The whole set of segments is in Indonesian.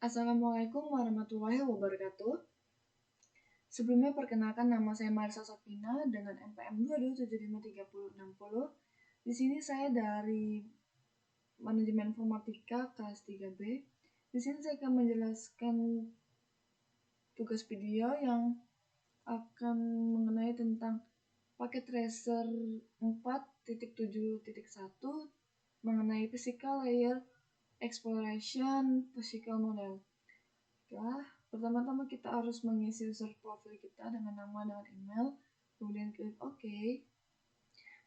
Assalamualaikum warahmatullahi wabarakatuh. Sebelumnya perkenalkan, nama saya Marisa Safina dengan NPM 22753060. Di sini saya dari Manajemen Informatika kelas 3B. Di sini saya akan menjelaskan tugas video yang akan mengenai tentang paket tracer 4.7.1 mengenai physical layer exploration physical model. Pertama-tama kita harus mengisi user profile kita dengan nama dan email, kemudian klik OK.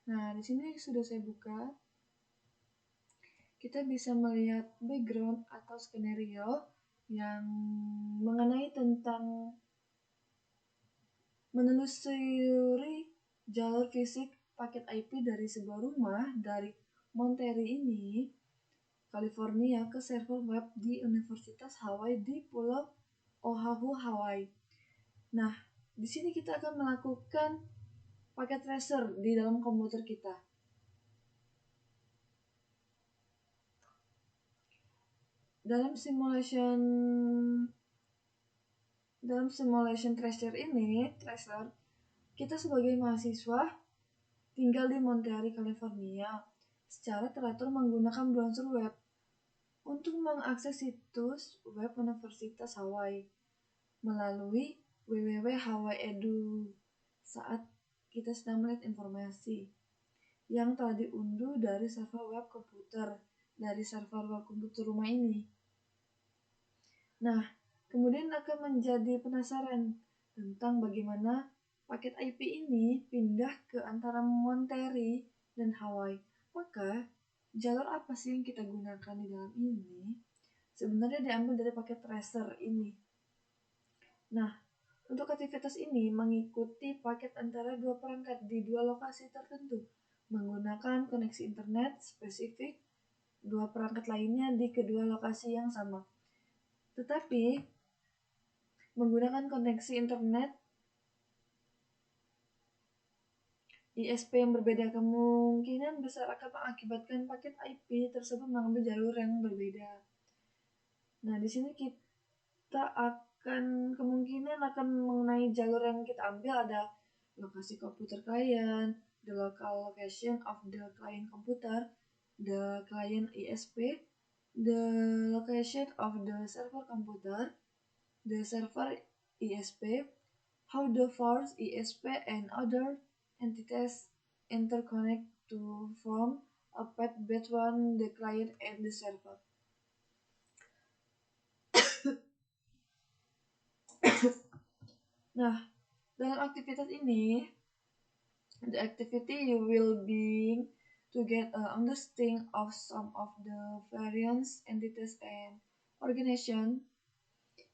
Nah, di sini sudah saya buka. Kita bisa melihat background atau skenario yang mengenai tentang menelusuri jalur fisik paket IP dari sebuah rumah dari Monterey ini, California, ke server web di Universitas Hawaii di Pulau Oahu, Hawaii. Nah, di sini kita akan melakukan paket tracer di dalam komputer kita. Dalam simulation tracer ini, kita sebagai mahasiswa tinggal di Monterey, California, secara teratur menggunakan browser web untuk mengakses situs web Universitas Hawaii melalui www.hawaii.edu saat kita sedang melihat informasi yang telah diunduh dari server web komputer rumah ini. Nah, kemudian akan menjadi penasaran tentang bagaimana paket IP ini pindah ke antara Monterey dan Hawaii. Maka, jalur apa sih yang kita gunakan di dalam ini? Sebenarnya diambil dari paket tracer ini. Nah, untuk aktivitas ini mengikuti paket antara dua perangkat di dua lokasi tertentu menggunakan koneksi internet spesifik dua perangkat lainnya di kedua lokasi yang sama. Tetapi menggunakan koneksi internet ISP yang berbeda kemungkinan besar akan mengakibatkan paket IP tersebut mengambil jalur yang berbeda. Nah, di sini kita kemungkinan akan mengenai jalur yang kita ambil ada lokasi komputer klien, the local location of the client computer, the client ISP, the location of the server computer, the server ISP, how the force ISP and other entities interconnect to form a path between the client and the server. Nah, dalam aktivitas ini, the activity you will be to get an understanding of some of the various entities and organization.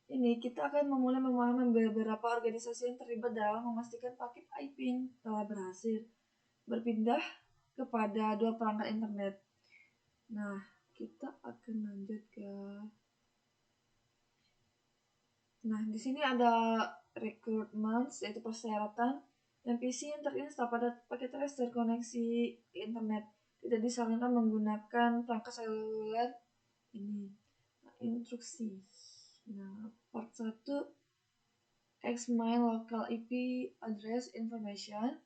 Ini kita akan memulai memahami beberapa organisasi yang terlibat dalam memastikan paket IP telah berhasil berpindah kepada dua perangkat internet. Nah, kita akan lanjut ke. Nah, di sini ada requirements, yaitu persyaratan, dan PC yang terinstall pada paket tracer koneksi internet tidak disarankan menggunakan perangkat seluler ini. Nah, instruksi. Nah, part 1, examine local IP address information.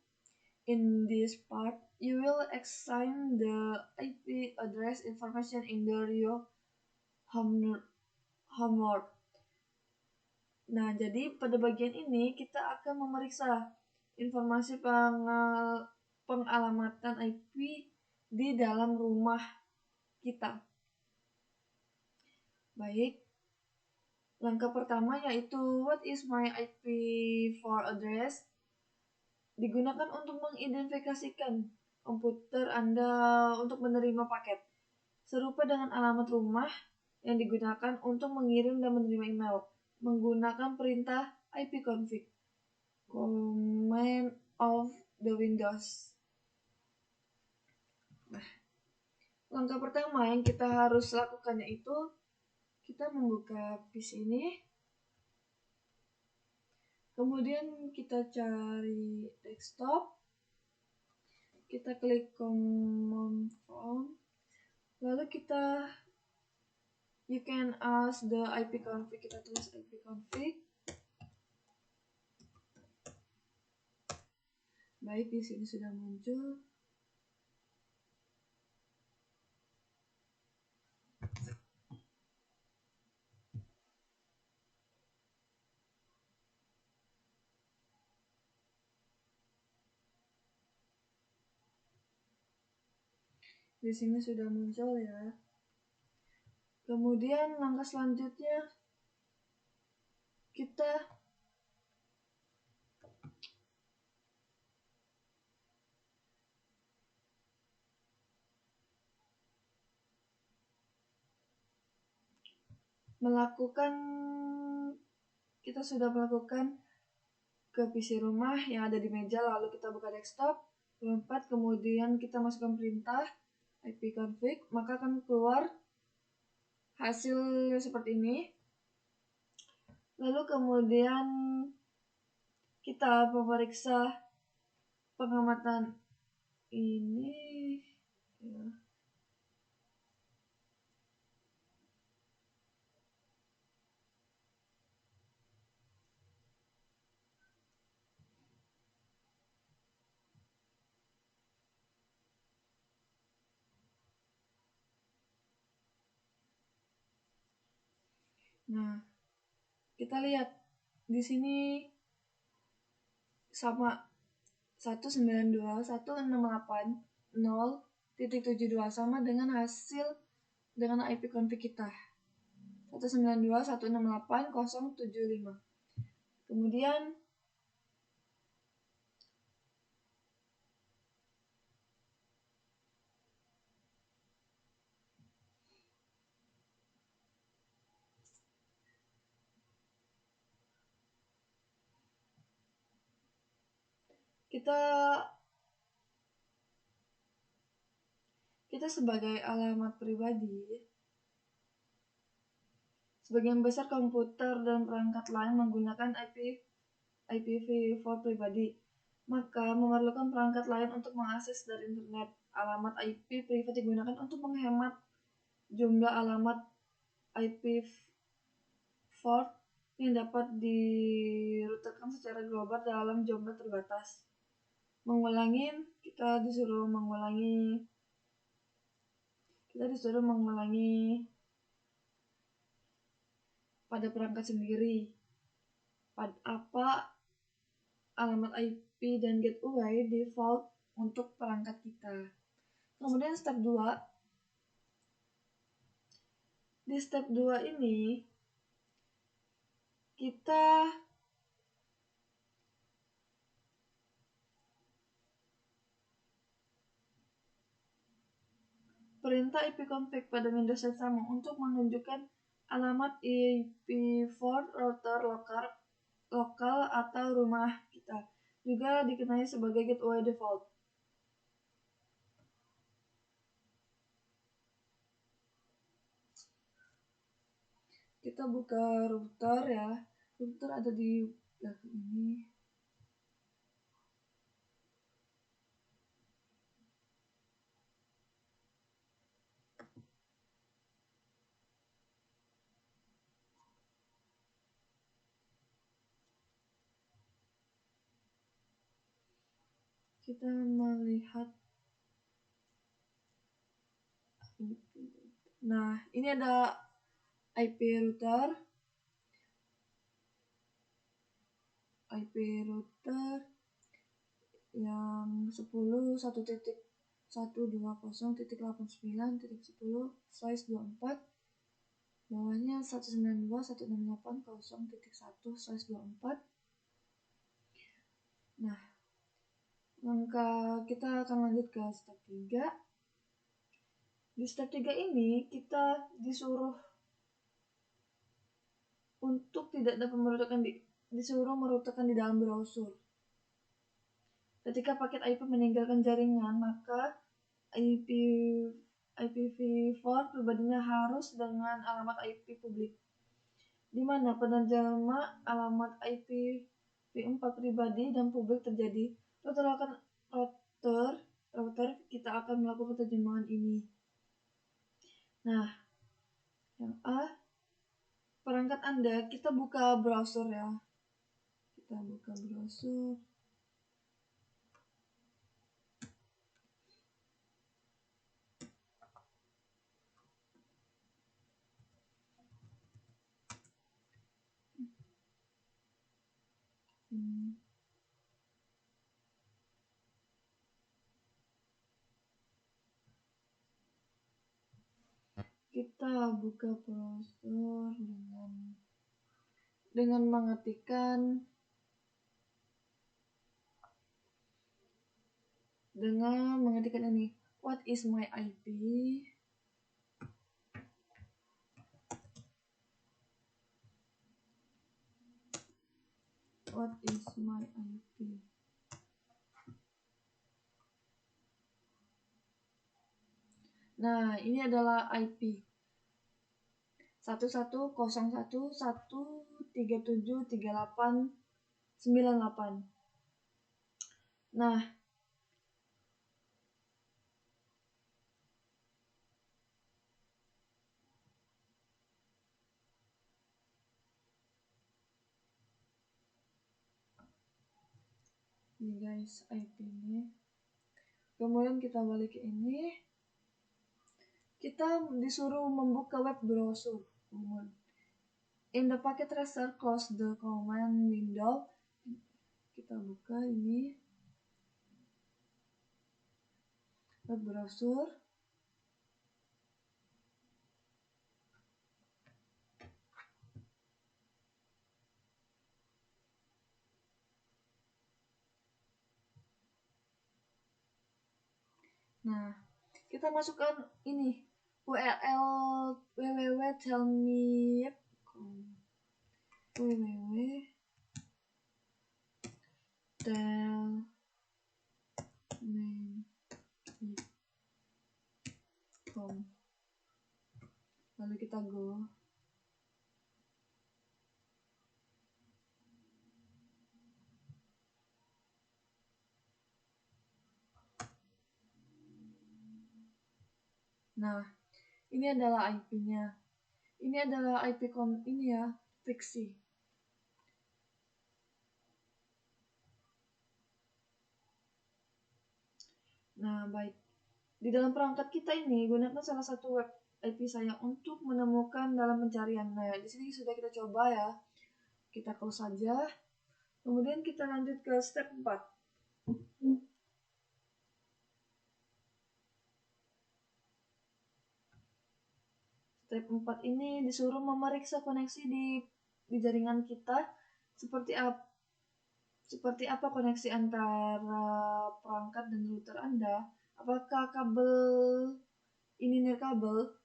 In this part, you will assign the IP address information in the real homeworld. Nah, jadi pada bagian ini kita akan memeriksa informasi pengalamatan IP di dalam rumah kita. Baik, langkah pertama yaitu what is my IP4 address? Digunakan untuk mengidentifikasikan komputer Anda untuk menerima paket. Serupa dengan alamat rumah yang digunakan untuk mengirim dan menerima email menggunakan perintah ipconfig command of the Windows. Nah, langkah pertama yang kita harus lakukan yaitu kita membuka PC ini, kemudian kita cari desktop, kita klik command prompt, lalu kita You can ask the ipconfig. Kita tulis ipconfig. Baik, di sini sudah muncul. Di sini sudah muncul ya. Kemudian langkah selanjutnya kita sudah melakukan ke PC rumah yang ada di meja, lalu kita buka desktop, lompat, kemudian kita masukkan perintah ipconfig, maka akan keluar hasil seperti ini. Lalu kemudian kita memeriksa pengamatan ini ya. Nah, kita lihat di sini sama 192.168.0.72 sama dengan hasil dengan ipconfig kita 192.168.0.75. Kemudian kita sebagai alamat pribadi, sebagian besar komputer dan perangkat lain menggunakan IPv4 pribadi, maka memerlukan perangkat lain untuk mengakses dari internet. Alamat IP privat digunakan untuk menghemat jumlah alamat IPv4 yang dapat diruterkan secara global dalam jumlah terbatas. Kita disuruh mengulangi pada perangkat sendiri apa alamat IP dan gateway default untuk perangkat kita. Kemudian step 2. Di step 2 ini kita perintah ipconfig pada Windows yang sama untuk menunjukkan alamat IP4 router lokal atau rumah kita, juga dikenal sebagai gateway default. Kita buka router ya. Router ada di belakang ini. Kita melihat. Nah, ini ada IP router yang 10.1.120.89.10/24, bawahnya 192.168.0.1/24. Nah, kita akan lanjut ke step 3. Di step 3 ini kita disuruh untuk tidak dapat disuruh merutekan di dalam browser. Ketika paket IP meninggalkan jaringan, maka IPv4 pribadinya harus dengan alamat IP publik, di mana penerjemah alamat IPv4 pribadi dan publik terjadi. Router kita akan melakukan terjemahan ini. Nah, Yang A, perangkat Anda, kita buka browser ya. Kita buka browser. Kita buka browser dengan mengetikkan ini, what is my IP? What is my IP? Nah, ini adalah IP 1101137389. Nah, ini guys IP-nya. Kemudian kita balik ke ini. Kita disuruh membuka web browser. In the packet tracer, close the command window. Kita buka ini web browser. Nah, kita masukkan ini URL www.telme.com. Lalu kita go. Nah, ini adalah IP-nya. Ini adalah IP ini ya, fiksi. Nah, baik. Di dalam perangkat kita ini, gunakan salah satu web IP saya untuk menemukan dalam pencarian. Nah, di sini sudah kita coba ya. Kita close saja. Kemudian kita lanjut ke step 4. Step 4 ini disuruh memeriksa koneksi di jaringan kita seperti apa koneksi antara perangkat dan router Anda. Apakah kabel ini nirkabel?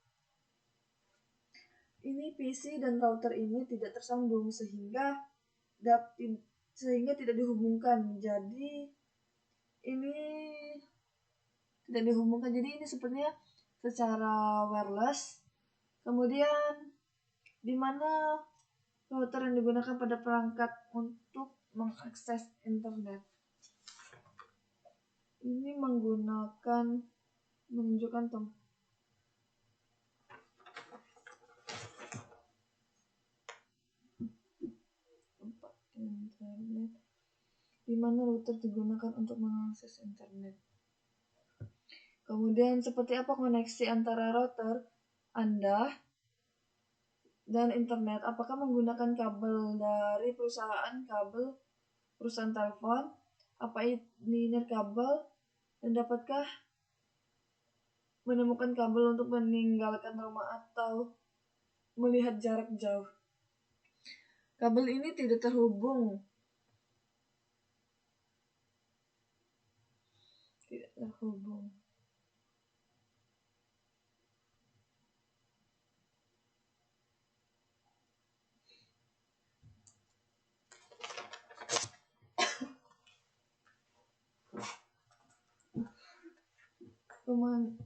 Ini PC dan router ini tidak tersambung sehingga tidak dihubungkan. Jadi ini tidak dihubungkan. Jadi ini sepertinya secara wireless. Kemudian di mana router yang digunakan pada perangkat untuk mengakses internet. Ini menunjukkan tempat internet di mana router digunakan untuk mengakses internet. Kemudian seperti apa koneksi antara router Anda dan internet? Apakah menggunakan kabel dari perusahaan telepon? Apa ini nirkabel? Dan dapatkah menemukan kabel untuk meninggalkan rumah atau melihat jarak jauh? Kabel ini tidak terhubung.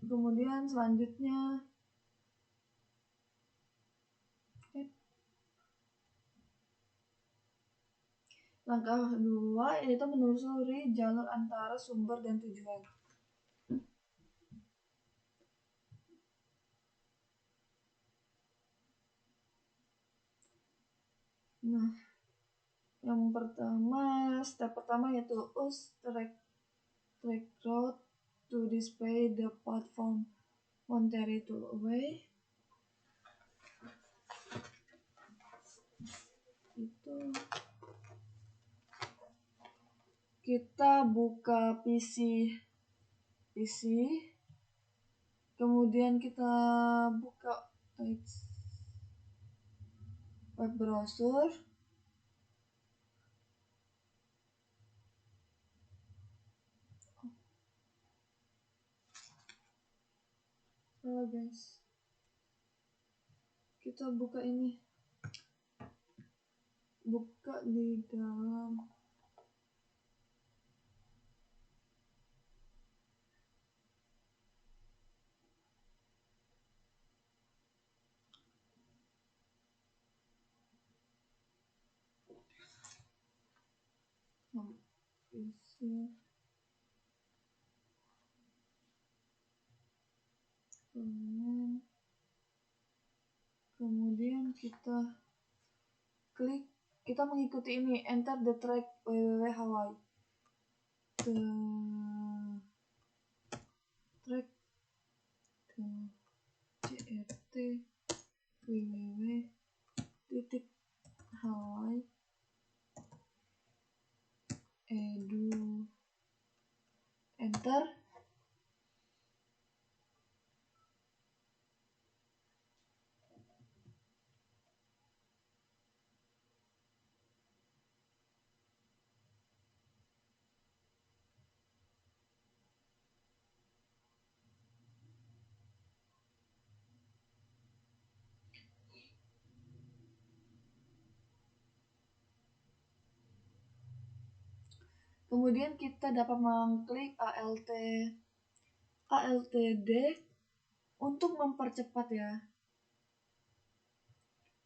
Kemudian selanjutnya langkah 2 yaitu menelusuri jalur antara sumber dan tujuan. Nah, step pertama yaitu use track route to display the platform Monterey to away. Itu kita buka PC, kemudian kita buka web browser. Salah guys, kita buka ini, buka di dalam PC. Kemudian kita klik, kita mengikuti ini, enter the track www.hawaii. The track crt www.hawaii edu, enter. Kemudian kita dapat mengklik ALTD untuk mempercepat ya.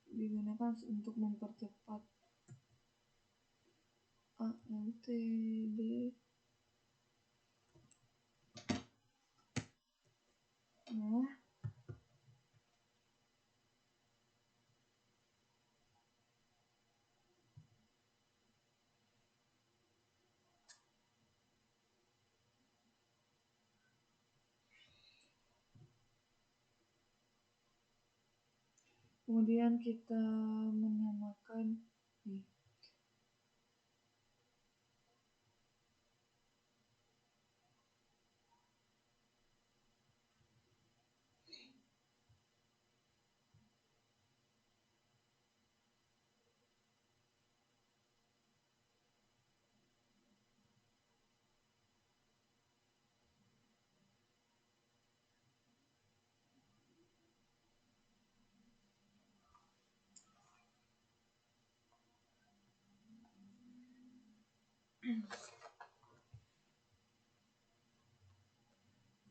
Digunakan untuk mempercepat ALTD. Nah, kemudian kita menyamakan nih.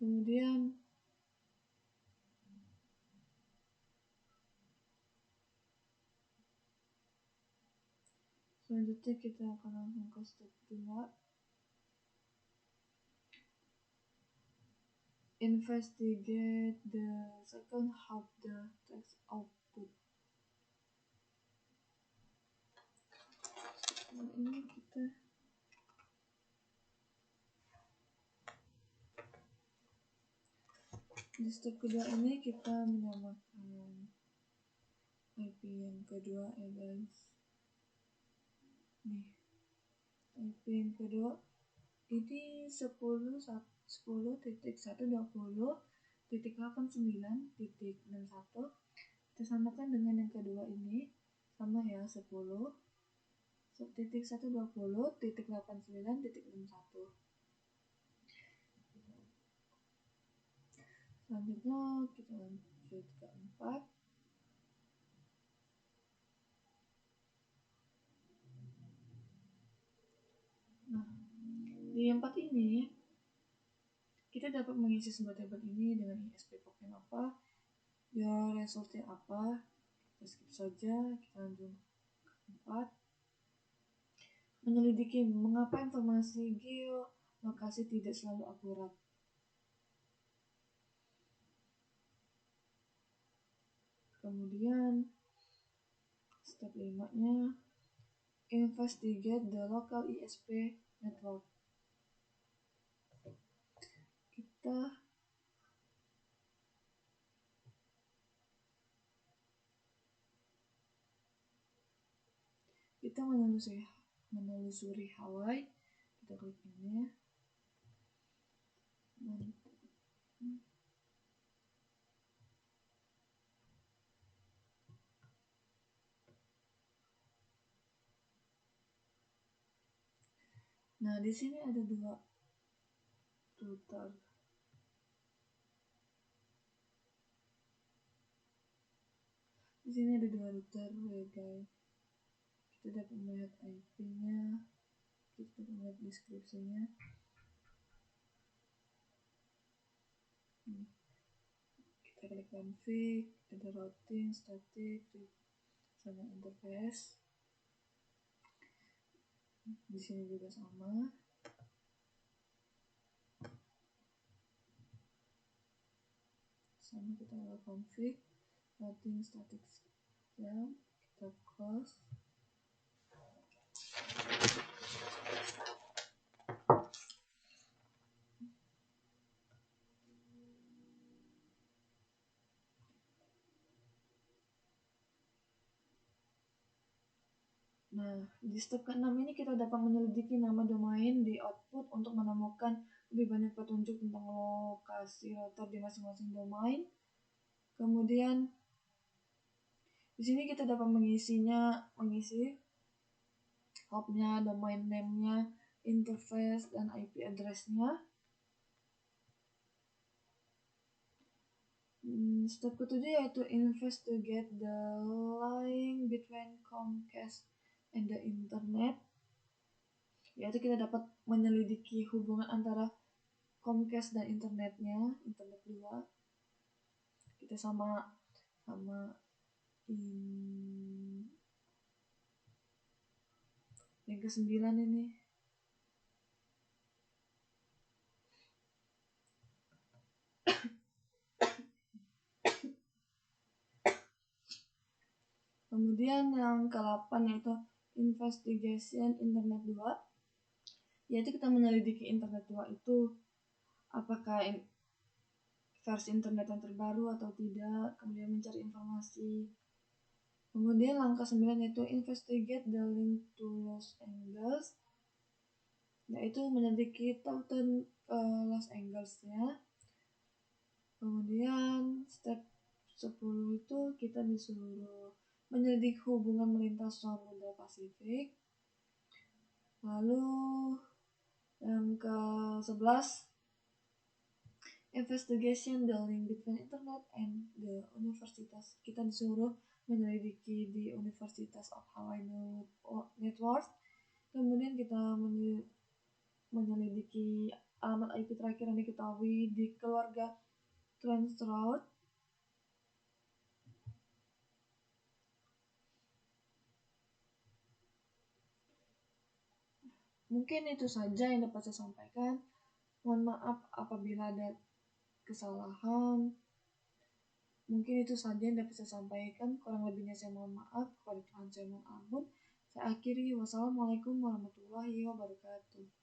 Kemudian selanjutnya kita akan langsung ke step 2. Investigate the second half the text output. Nah, ini kita di step kedua ini kita menyamakan IP yang kedua ya guys. Nih, IP yang kedua ini 10.1.20.89.61 kita samakan dengan yang kedua ini, sama ya, 10.1.20.89.61. Selanjutnya kita lanjut ke 4. Nah, di 4 ini kita dapat mengisi sebuah tabel ini dengan ISP token apa, your resultnya apa. Kita skip saja, kita lanjut ke 4. Menyelidiki mengapa informasi geolokasi tidak selalu akurat. Kemudian Step 5-nya investigate the local ISP network. Kita menelusuri Hawaii. Kita klik ini. Nah, di sini ada 2 router. Di sini ada 2 router ya guys. Kita dapat melihat IP-nya, kita dapat melihat deskripsinya. Kita klik config, ada routing, static, sama interface. Di sini juga sama. Kita config, routing, static, jam, kita close. Nah, di step ke-6 ini kita dapat menyelidiki nama domain di output untuk menemukan lebih banyak petunjuk tentang lokasi router di masing-masing domain. Kemudian di sini kita dapat mengisi hopnya, domain name-nya, interface, dan IP address-nya. Step ke-7 yaitu investigate the line between Comcast and the internet. Yaitu kita dapat menyelidiki hubungan antara Comcast dan internetnya, internet 2. Kita sama yang ke-9 ini. Kemudian yang ke-8 yaitu investigation internet 2, yaitu kita menyelidiki internet 2 itu apakah versi internet yang terbaru atau tidak, kemudian mencari informasi. Kemudian langkah 9 yaitu investigate the link to Los Angeles, yaitu menyelidiki tautan Los Angeles-nya. Kemudian step 10 itu kita disuruh menyelidiki hubungan melintas Samudra Pasifik. Lalu yang ke-11 investigation the link between internet and the universitas. Kita disuruh menyelidiki di Universitas of Hawaii Network. Kemudian kita menyelidiki alamat IP terakhir yang diketahui di keluarga Transroute. Mungkin itu saja yang dapat saya sampaikan. Mohon maaf apabila ada kesalahan. Mungkin itu saja yang dapat saya sampaikan. Kurang lebihnya saya mohon maaf. Kepada Tuhan saya mohon ampun. Saya akhiri. Wassalamualaikum warahmatullahi wabarakatuh.